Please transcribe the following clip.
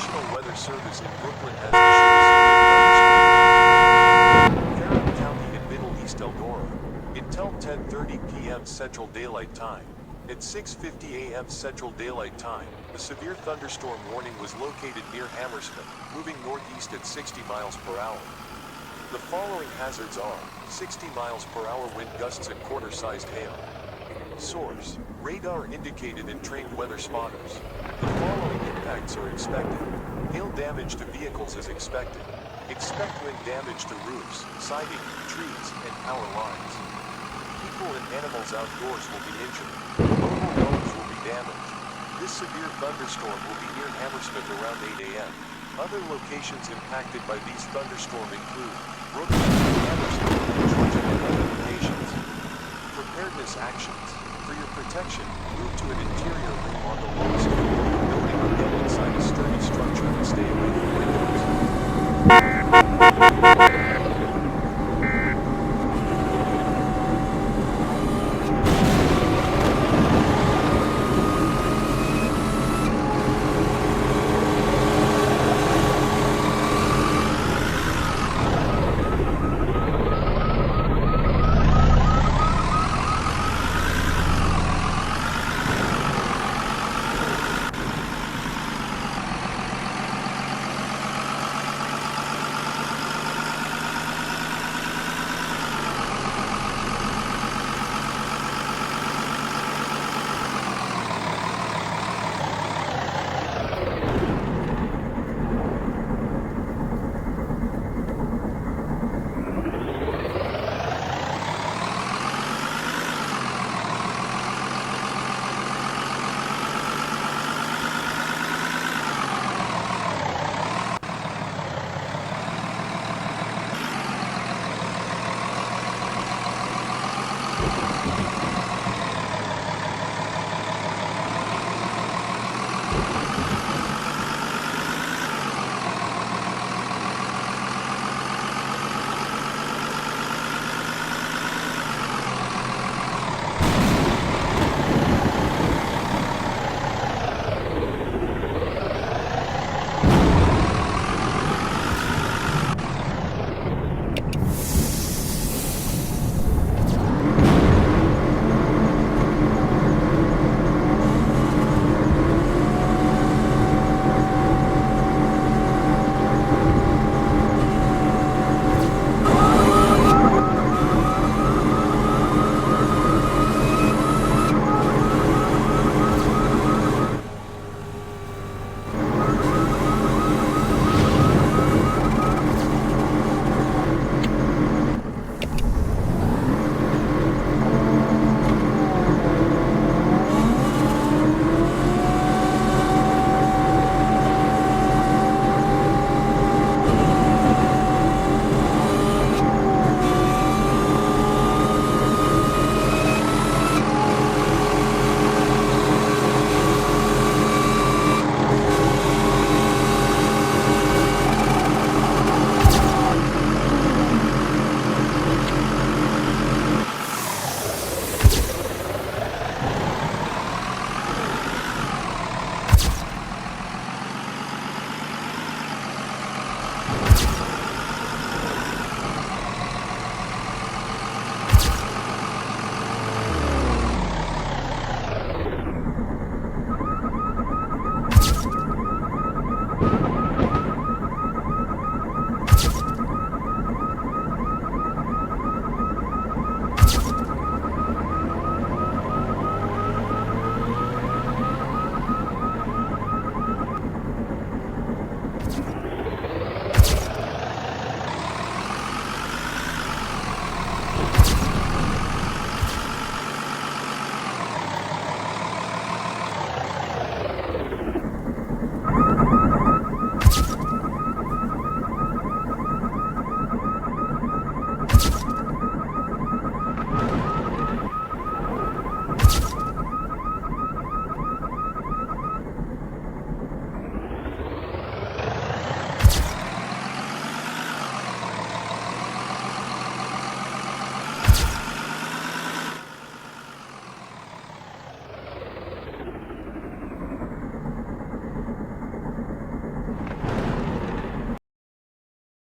National Weather Service in Brooklyn has issued a severe thunderstorm warning. Ferron County in Middle East Eldora. Until 10:30 p.m. Central Daylight Time. At 6:50 a.m. Central Daylight Time, a severe thunderstorm warning was located near Hammersmith, moving northeast at 60 miles per hour. The following hazards are 60 miles per hour wind gusts and quarter-sized hail. Source: radar indicated and trained weather spotters. The following impacts are expected. Hail damage to vehicles is expected. Expect wind damage to roofs, siding, trees, and power lines. People and animals outdoors will be injured. Mobile homes will be damaged. This severe thunderstorm will be near Hammersmith around 8 a.m. Other locations impacted by these thunderstorms include Brooklyn, Hammersmith, Georgia, and other locations. Preparedness actions. For your protection, move to an interior room on the lowest floor of the building or get inside a sturdy structure.